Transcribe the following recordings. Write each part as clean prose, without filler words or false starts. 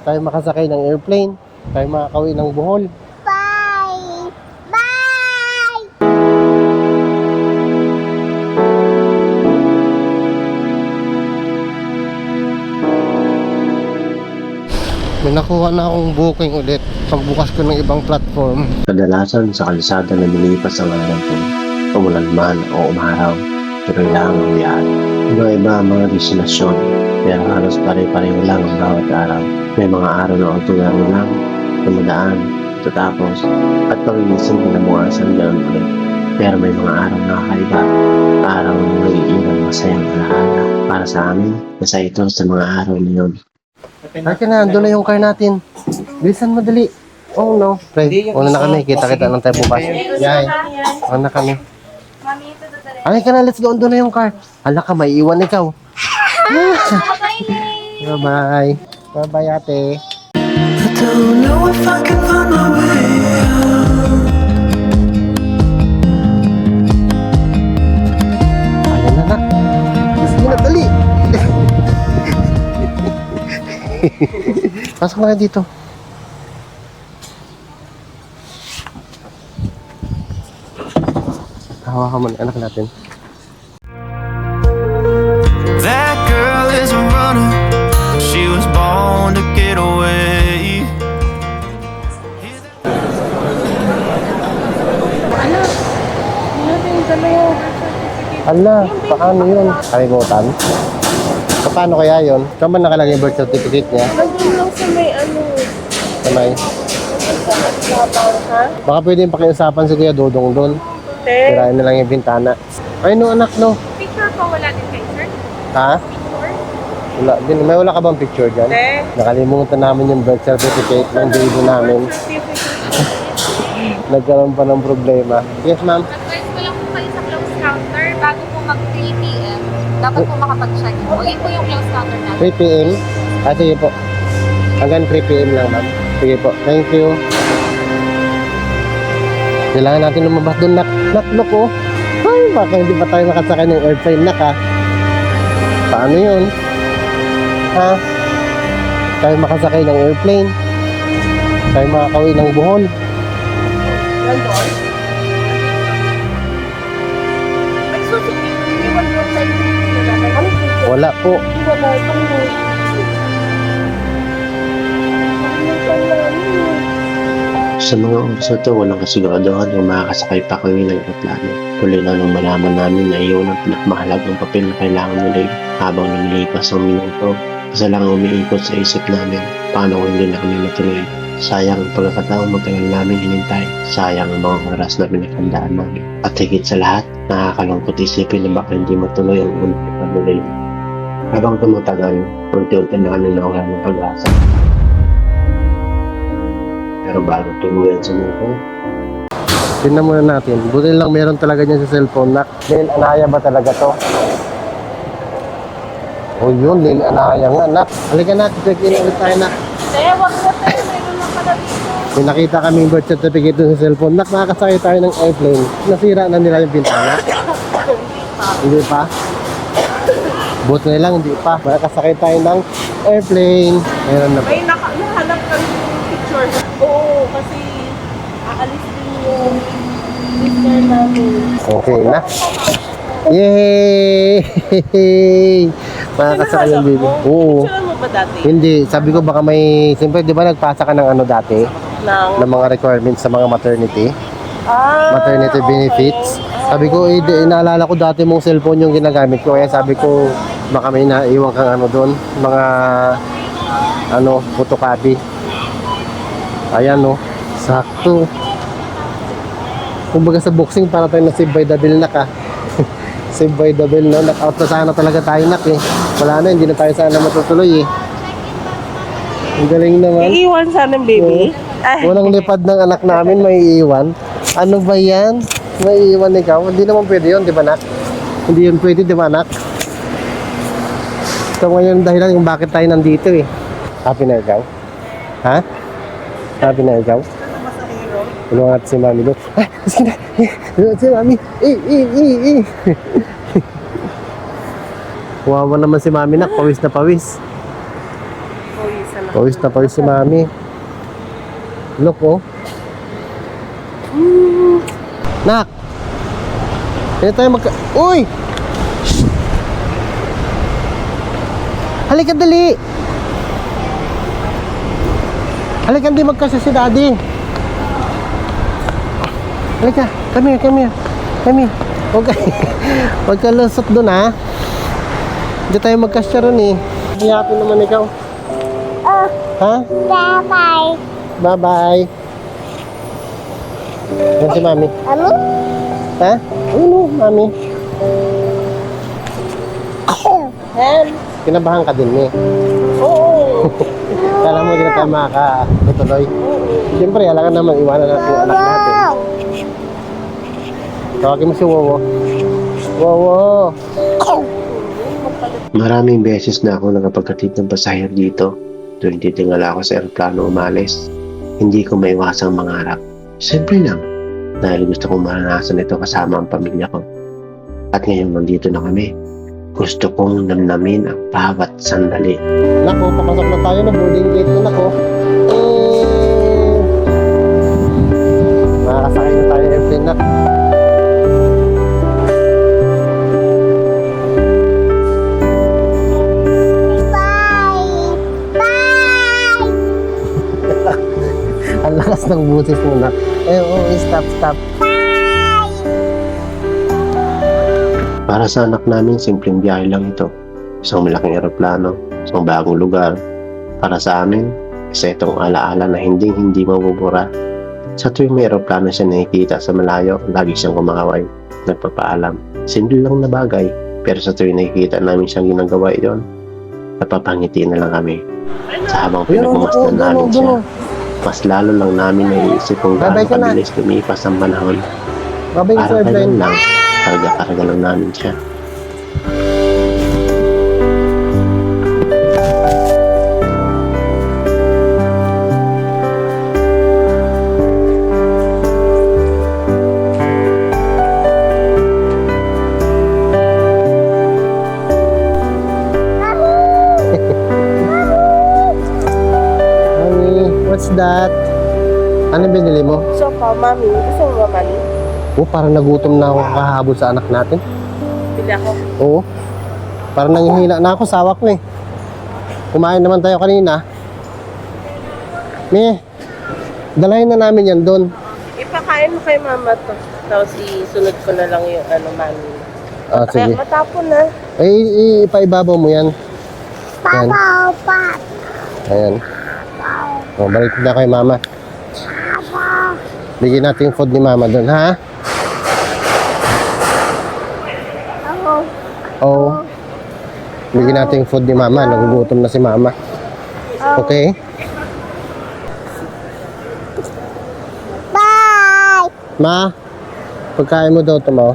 tayo makasakay ng airplane, tayo makakauwi ng Bohol. Bye! Bye! May nakuha na akong booking ulit pagbukas ko ng ibang platform. Kadalasan sa kalsada na nilipas ang araw ko, umulan man o umaraw, tuloy lang ang biyahe. Iba-iba ang mga destinasyon, pero halos pare-pareho lang ang bawat araw. May mga araw na ordinaryo lang, tumadaan, tatapos, at pagigising kinabukasan ganoon ulit. Pero may mga araw na kakaiba, araw na nag-iiwan masayang alaala. Para sa amin, nasa ito sa mga araw na yun. Halika na, doon na yung car natin. Bilisan mo, dali. Oh no. Pre, una na kami. Kita-kita ng tayo bukas. Yay. Una na kami. Halika na, let's go. Doon na yung car. Hala ka, may iwan ikaw. Bye-bye. Bye-bye, ate. I don't know if I can find my way out. Ayan na na. Sige na, dali. Pasok na dito. Hawakan mo na anak natin. That girl is a runner. She was born to get away. Hala, paano yun? Kalimutan? Paano kaya yun? Saan ba nakalagay yung birth certificate niya? Nandun lang sa may ano. Kamay. Ha? Baka pwede yung pakiusapan si Kuya Dudong doon. Te? Tirahin na lang yung bintana. Ay no anak no. Picture ko wala din kay sir? Ha? Picture? Wala din. May wala ka bang picture dyan? Te? Nakalimutan namin yung birth certificate ng baby namin. Nagkaroon pa ng problema. Yes ma'am. Advice ko lang po kayo sa close counter bago po mag 3 p.m. Dapat po makapag-check in po. Yun po yung close counter natin. 3 p.m. Ah, sige po. Hanggang 3 p.m. lang ma'am. Sige po. Thank you. Kailangan natin lumabas doon. Look oh. Ay, baka hindi pa tayo makasakay ng airplane ha. Paano yun? Ha? Tayo makasakay ng airplane. Tayo makakauwi ng Bohol. Nandun? May susunod. Iwan mo sa inyo. Wala po. Wala. Itong mo. Sa mga oras na ito, walang kasiguraduhan kung makakasakay pa kami ng aeroplano. Tuloy na nung malaman namin na iyon ang pinakamahalagang papel na kailangan nila habang lumilipas ang minuto. Isa lang ang umiikot sa isip namin, paano kung hindi na kami matuloy. Sayang ang pagkakataong matagal namin hinintay. Sayang ang mga oras na pinaghandaan namin. At higit sa lahat, nakakalungkot isipin na baka hindi matuloy ang unang pagmuloy. Habang tumatagal, unti-unti na kami nawala ng pag-asa. Pero bago tuluyan sa muko, tingnan muna natin. Buti lang meron talaga niya sa cellphone. Lil Anaya ba talaga to? O yun, Lil Anaya nga. Nak, halika na, check in ulit tayo na. Te, wag mo te. Meron lang pala dito. May nakita kami yung birth certificate dun sa cellphone. Nak, nakakasakay tayo ng airplane. Nasira na nila yung bintana. Hindi pa? Buti na lang, hindi pa. Makakasakay tayo ng airplane. Meron na po. May nahanap kami yung picture. Oo, kasi aalis din yung sister namin. Okay na. Yay! Makakasakay yung baby. Oo. Picture mo ba dati? Hindi. Sabi ko baka may... Siyempre, di ba nagpasa ka ng ano dati? Nang? Ng mga requirements sa mga maternity? Ah, Maternity benefits. Sabi ko, naalala ko dati mong cellphone yung ginagamit ko. Kaya sabi ko, baka may naiwan kang ano doon. Mga... Ano, photocopy. Ayan no. Sakto. Kumbaga sa boxing, para tayo na save by the bell na ka. Save by the bell, no? Knock-out na sana talaga tayo nak eh. Wala na, hindi na tayo sana matutuloy eh. Ang galing naman. iiwan sana ng baby. Ay, Walang lipad ng anak namin, may iiwan. Ano ba yan? May iiwan ikaw? Hindi naman pwede yun, di ba nak? Hindi yun pwede, di ba nak? Ito ngayon dahilan kung bakit tayo nandito eh. Happy na ikaw? Ha? Happy na ikaw? Tulungan natin si Mami doon. Ay, sige na. Tulungan si Mami. Wawa naman si Mami nak. Pawis na pawis. pawisan Pawis na pawis si Mami. Look, oh. Nak! Kaya tayo Uy! Shh! Halika, dali! Halika, hindi magkasya si Daddy. Halika, come here, come here. Come here. Okay. Huwag ka lusot dun, ha? Hindi tayo magkasya ron, eh. Hiyapin naman ikaw. Ha? Bye-bye. Bye-bye. Yan si Mami. Mami? Ha? Ano, Mami? Hen. Kinabahan ka din, eh. Oo. Kala mo, hindi na tayo makakatuloy. Siyempre, alangan naman iwanan natin yung anak natin. Tawagin mo si Wowo. Wowo! Maraming beses na ako nakapagkatid ng pasahero dito. Tuwing titingala ako sa aeroplano umalis, hindi ko maiwasang mangarap. Siyempre lang, dahil gusto kong maranasan ito kasama ang pamilya ko. At ngayon nandito na kami. Gusto kong namnamin ang bawat sandali. Nako, papasok na tayo ng boarding gate na nako. Makakasakay na tayo ng airplane na. Bye! Bye! Ang lakas ng butis mo na. Stop, stop. Para sa anak namin, simpleng biyahe lang ito. Isang malaking eroplano, isang bagong lugar. Para sa amin, isa itong alaala na hindi mabubura. Sa tuwing may eroplano siya nakikita sa malayo, lagi siyang kumakaway, nagpapaalam. Simple lang na bagay, pero sa tuwing nakikita namin siyang ginagawa iyon, napapangiti na lang kami. Sa habang pinagmamasdan namin siya, mas lalo lang namin naiisip kung gaano kabilis lumipas ang panahon. Parang ganyan lang, karga-karga lang namin siya. Mami, what's that? Ano binili mo? So, Mami. Gusto mo ba, Mami? Oh, parang nagutom na ako kahabol sa anak natin. Pili ako. Oo. Parang nanghihina na ako, sawa ko eh. Kumain naman tayo kanina. Dalahin na namin yan doon. Ipakain mo kay Mama to. Tapos isunod ko na lang yung Mami. Ah, sige. Kaya matapon na. Ipaibabaw mo yan. Yan. Papa! Ayan. O, balik na kay Mama. Bigyan natin yung food ni Mama doon, ha? Oo. Bigyan natin yung food ni Mama. Nagugutom na si Mama. Okay? Bye! Ma, pagkain mo daw ito, Ma.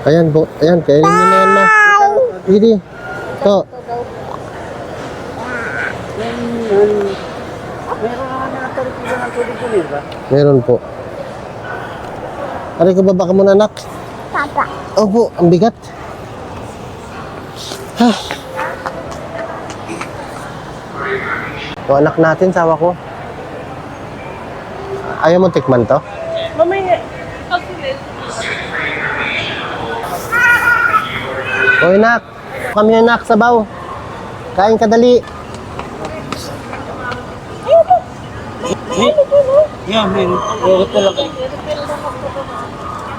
Ayan po. Ayan, kainin mo na yan, Ma. Hindi. Ito. Meron po. Aray ko, baba ka muna, anak. Papa! Opo, ang bigat. Ha. O, anak natin, sawa ko. Ayaw mo tikman to? Mamaya. O, anak. Kami, anak, sabaw. Kain ka dali.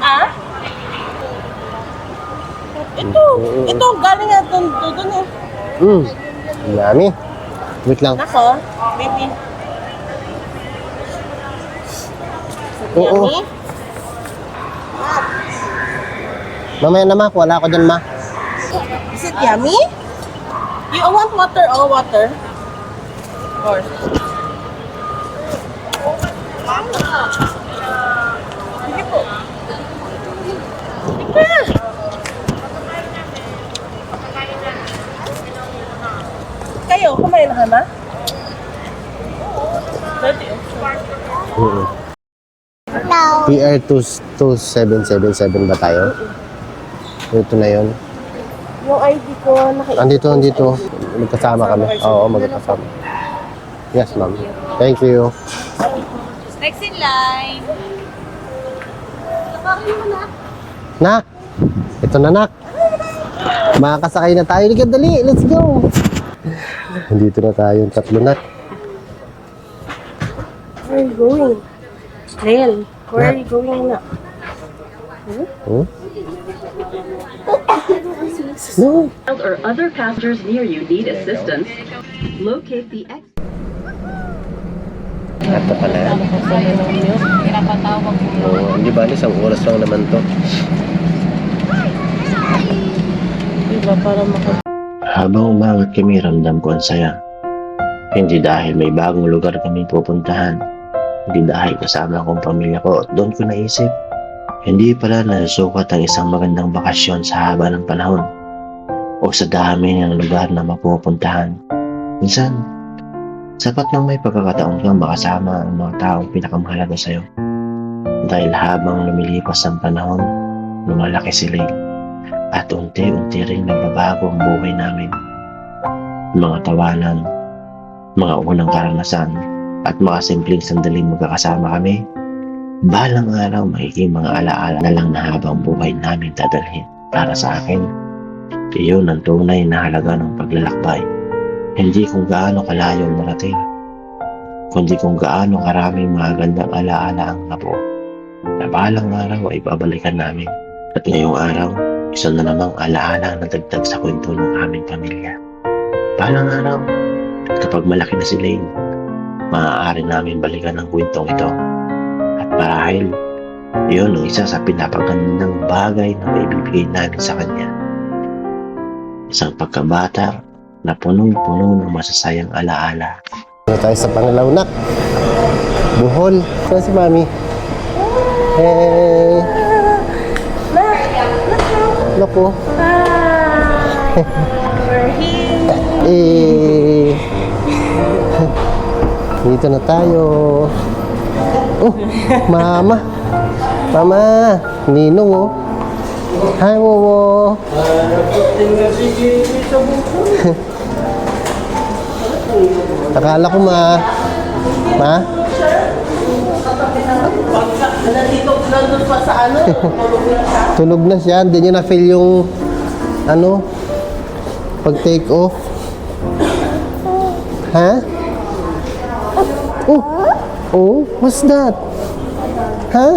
Ah? Ito, galing nga doon eh. Yummy. Wait lang. Nako, baby. Oo. Yummy? Mamaya na, Ma. Wala ako dyan, Ma. Is it yummy? You want water? Oh, water. Or... Sige po. Sige. Kayo, kumain na ka na? Dati. No! PR 2777 ba tayo? Ito na yun. Yung ID ko, nakita. Andito. magkasama kami. Oo, magkasama. Yes, ma'am. Thank you. Next in line. Nak! Ito na, nak. Makakasakay na tayo. Ligat, dali. Let's go. Dito na tayo yung tatlo, nak. Where are you going? Nail, where are you going na? Hmm? No. or other passengers near you need assistance, locate the exit. Ito pala. Pinapatawag ko. Oo, hindi ba? Isang oras lang naman to. Diba, para Habang umangat kami, ramdam ko ang saya. Hindi dahil may bagong lugar kami pupuntahan. Hindi dahil kasama akong pamilya ko. Doon ko naisip, hindi pala nasusukat ang isang magandang bakasyon sa haba ng panahon o sa dami ng lugar na mapupuntahan. Minsan, sapat nang may pagkakataon kang makasama ang mga taong pinakamahalaga sa'yo. Dahil habang lumilipas ang panahon, lumalaki sila at unti-unti rin nagbabago ang buhay namin. Mga tawanan, mga unang karanasan, at mga simpleng sandaling magkakasama kami, balang araw magiging mga alaala na lang na habang buhay namin dadalhin. Para sa akin, iyon ang tunay na halaga ng paglalakbay. Hindi kung gaano kalayo ang narating, kundi kung gaano karaming mga gandang alaala ang nabuo na balang araw ay babalikan namin. At ngayong araw, isa na namang alaala na dagdag sa kwento ng aming pamilya. Balang araw, kapag malaki na si Lane, maaari namin balikan ang kwentong ito. At marahil, iyon ang isa sa pinapagandang bagay na maibibigay namin sa kanya. Isang pagkabata na punong-puno ng masasayang alaala. Tayo sa Pangalaw, nak. Bohol. Saan si Mami? Hey. Loko. we're here. Eh. Dito na tayo. Oh, Mama. Mama. Ninong, oh. Hi, Wowo. Akala ko, Ma. Ma? Nandun pa sa ano? Tunog na siya. Hindi niya na-feel yung ano? Pag-take off. Ha? Oh. Oh, what's that? Ha?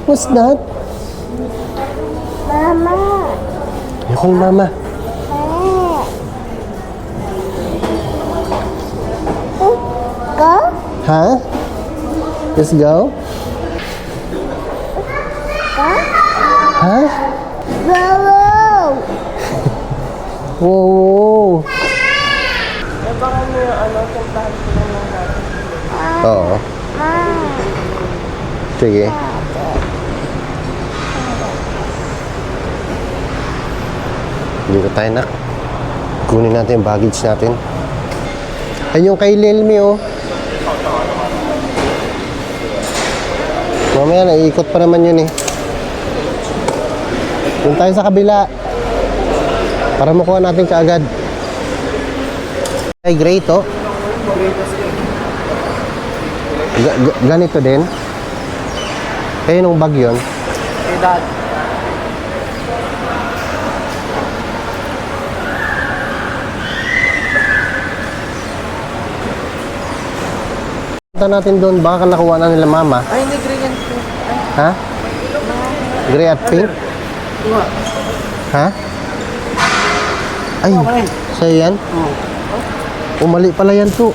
What's that? Mama. Ayokong mama. Go. Ha? Let's go. Ha? Go. Wow. Baka mo yung ano, puntahan ko na lang natin. Oo. Sige. Dito tayo, nak. Kunin natin yung baggage natin. Ayun yung kay Lelmi, oh. Mamaya, naiikot pa naman yun, eh. Doon tayo sa kabila. Para makuha natin kaagad. Ay, great, oh. Ganito din. Kaya nung bag yun. Hey, Dad. Punta natin doon, baka nakuha na nila mama. Ay, hindi, green yan. Ha? Gray at pink? Ha? Ay, sa'yo yan? Mali pala yan to.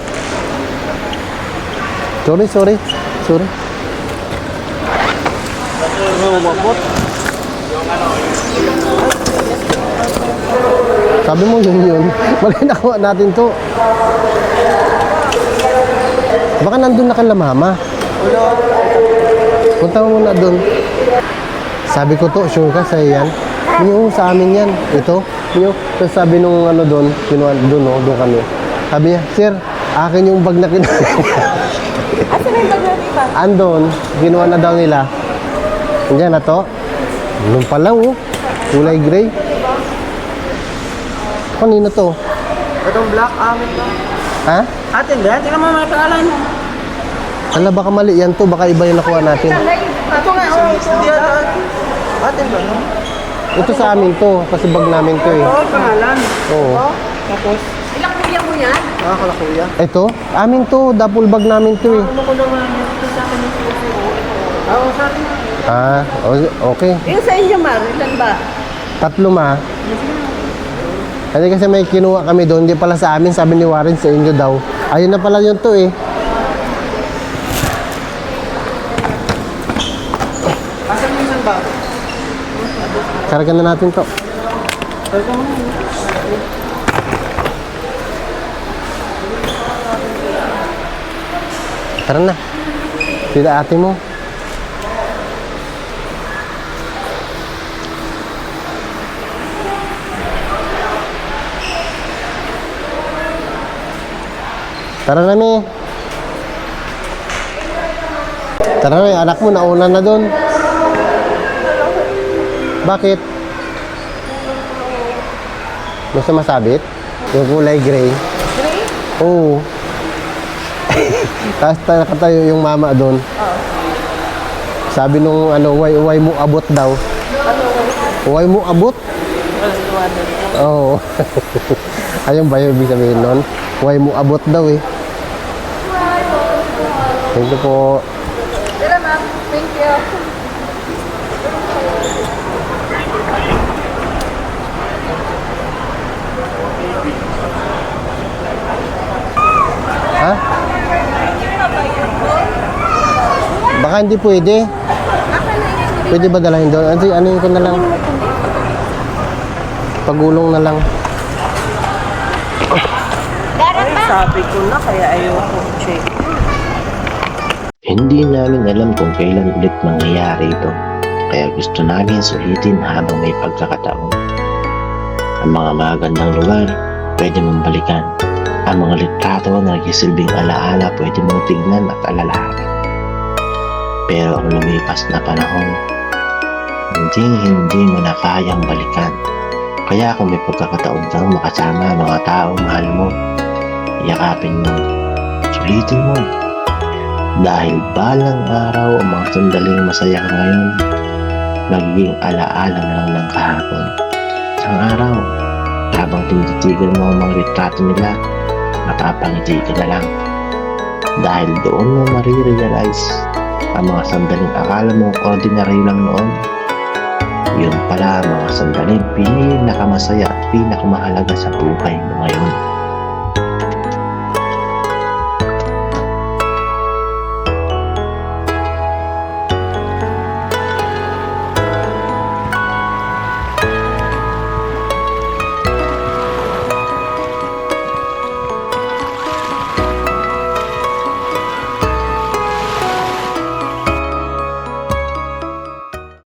Sorry. Sabi mo yun. Mali nakuha natin to. Baka nandun na kala mama. Punta mo muna doon. Sabi ko to, sure ka sa'yo yan? Yung sa amin yan. Ito. Yung, tapos sabi nung ano doon, kinuha doon, no, doon kami. Sabi niya, sir, akin yung bag na kinuha. Asa na yung bag natin ba? Andon, kinuha na daw nila. Diyan na to. Nung pa lang, oh. Kulay gray. Kanina to. Itong black, amin to. Ha? Atin ba? Tingnan mo mga pangalan. Ala, baka mali yan to. Baka iba yung nakuha natin. Ito nga, oh. Hindi ata. Atin ba? Ito sa amin to. Kasi bag namin to eh. Ito, pangalan. Oo. Tapos, Ilang kuya mo yan? nakakala kuya. Ito? Amin to. Double bag namin to eh. Ano ko naman ito sa akin yung susi. Oo, sa atin. Ah, okay. Yung sa inyo, Mar, ilan ba? 3 ma. Kasi may kinuha kami doon. Hindi pala sa amin. Sabi ni Warren sa inyo daw. Ayun na pala yun to eh. Asan yung isang ba? Karga na natin to. Ito mo. Tara na. Sila ate mo. Tara na, Mi. Tara na, yung anak mo nauna na doon. Bakit? Gusto masabit? Yung kulay gray? Gray? Oo. Tapos nakatayo yung mama doon. Sabi nung why mo abot daw. Why mo abot? Oo. Ayun ba yung ibig sabihin nun? Why mo abot daw eh. Thank you po. Tara, ma'am. Thank you. Ha? Baka hindi pwede. Pwede ba dalahin doon? Ano ko na lang? Pagulong na lang. Ay, sabi ko na, kaya ayoko check. Hindi namin alam kung kailan ulit mangyayari ito, kaya gusto namin sulitin habang may pagkakataon. Ang mga magandang lugar, pwede mong balikan. Ang mga litrato na nagsisilbing alaala, pwede mong tignan at alalahanin. Pero ang lumipas na panahon, hindi mo na kayang balikan. Kaya kung may pagkakataon kang makasama ang mga taong mahal mo, yakapin mo, sulitin mo. Dahil balang araw ang mga sandaling masaya ka ngayon, magiging alaala na lang ng kahapon. Isang araw, habang tinititigan mo ang mga litrato nila, matapangiti ka na lang. Dahil doon mo marirealize ang mga sandaling akala mo ordinary lang noon. Yun pala ang mga sandaling pinakamasaya at pinakamahalaga sa buhay mo ngayon.